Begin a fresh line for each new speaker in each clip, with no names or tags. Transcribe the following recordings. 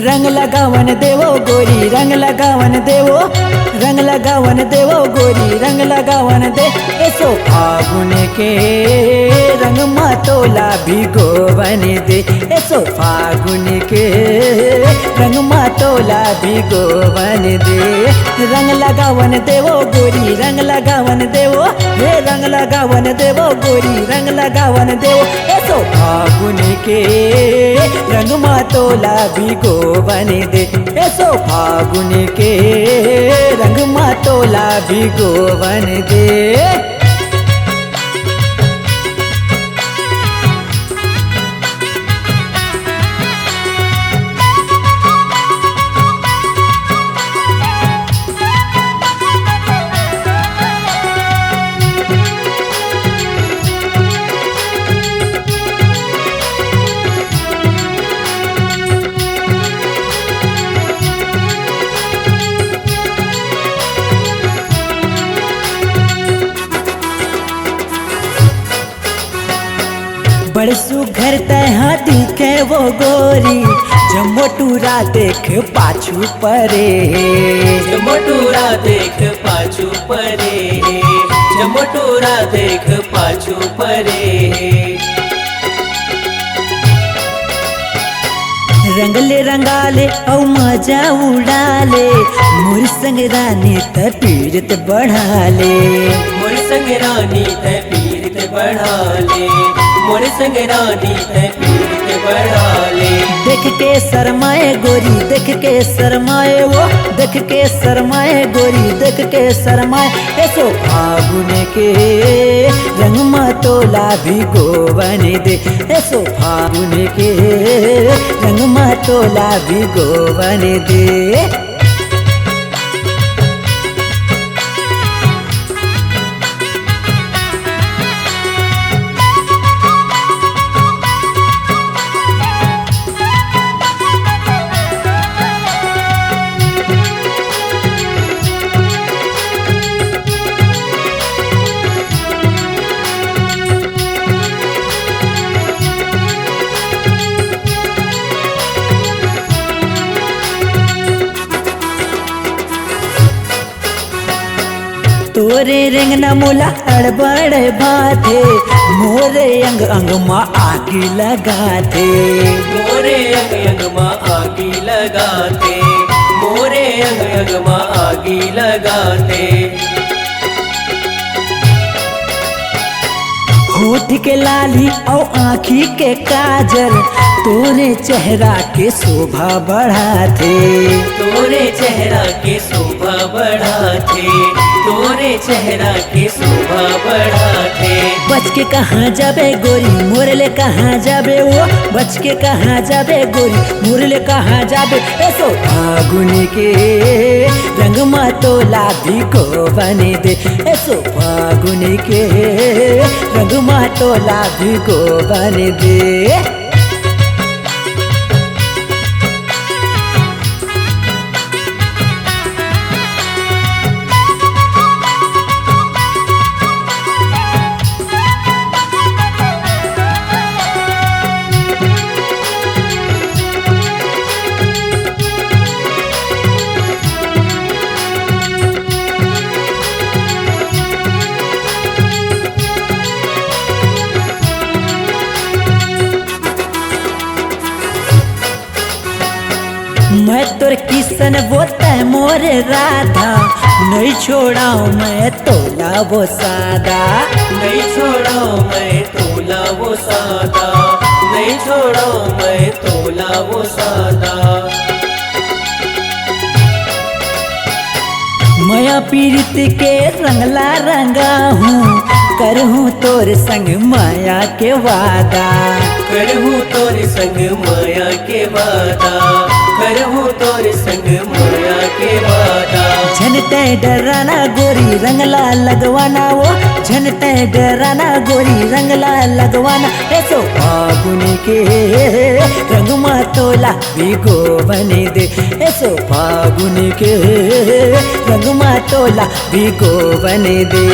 रंग लगावन देवो गोरी रंग लगावन देवो रंग लगावन देवो गोरी रंग लगावन दे ऐसो फागुन के रंग मातोला भिगोवन दे ऐसो फागुन के रंग मातोला भिगोवन दे रंग लगावन देवो गोरी रंग लगावन देवो हे रंग लगावन देवो गोरी रंग लगावन देवो ऐसो फागुन के रंग मातोला भिगोवन दे ऐसो फागुन के रंग मातोला भिगोवन दे। बड़ सुघर तहा दिखे वो गोरी जमोटूरा देख पाछू परे
जमोटूरा देख पाछू परे जमोटूरा देख पाछू परे
रंगले रंगाले औ मजा उड़ाले मोर संग रानी त पीरत बढ़ाले
मोर संग रानी त पीरत बढ़ाले मोर संग रानी त पीरत बढ़ाले
देख के शरमाए गोरी देख के शरमाए वो देख के शरमाए गोरी देख के शरमाए ऐसो फागुन के रंग मातोला भिगोवन दे ऐसो फागुन के रंग मातोला भिगोवन दे। तोरे रेंगना मोला हड़बड़ बाथे मोरे अंग अंग मा आगी लगाते
मोरे अंग अंग मा आगी लगाते मोरे अंग अंग मा आगी लगाते
होठ के लाली और आँखी के काजल तोरे चेहरा के शोभा बढ़ाते
तोरे चेहरा के शोभा बढ़ाते तोरे चेहरा के शोभा बढ़ाते
बच के कहाँ जाबे गोरी मोरले कहाँ जाबे वो बच के कहाँ जाबे गोरी मोरले कहाँ जाबे ऐसो फागुन के रंग मातोला भिगोवन दे ऐसो फागुन के रंग मातोला भिगोवन दे। मैं तोर किसन वो तय मोर राधा नहीं छोड़ाऊं मैं तोला वो सादा
नहीं छोड़ो मैं तोला वो सादा नहीं छोड़ो मैं तोला वो सादा
माया पीड़ित के रंगला रंगा हूँ करहूँ तोर संग माया के वादा
करहूँ तोर संग माया के वादा करहूँ तोर संग माया के वादा
झनते डराना गोरी रंगला लगवाना वो झनते डराना गोरी रंगला लगवाना ऐसो फागुन के रंग मातोला भिगोवन दे ऐसो फागुन के रंग मातोला भिगोवन दे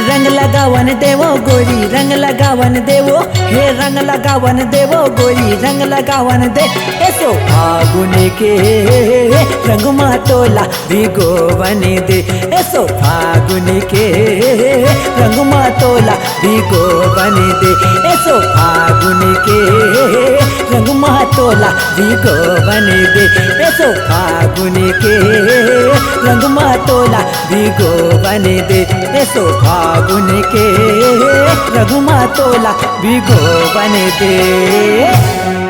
रंग लगावन देवो गोरी रंग लगावन देवो हे रंग लगावन देवो गोरी रंग लगावन दे ऐसो ऐसो फागुन के रंग मातोला भिगो बने दे ऐसो फागुन के रंग मातोला भिगो बने दे ऐसो फागुन के रंग मातोला भिगो बने दे ऐसो फागुन के रंग मातोला भिगो बने दे ऐसो फागुन के रंग मातोला भिगो बने दे।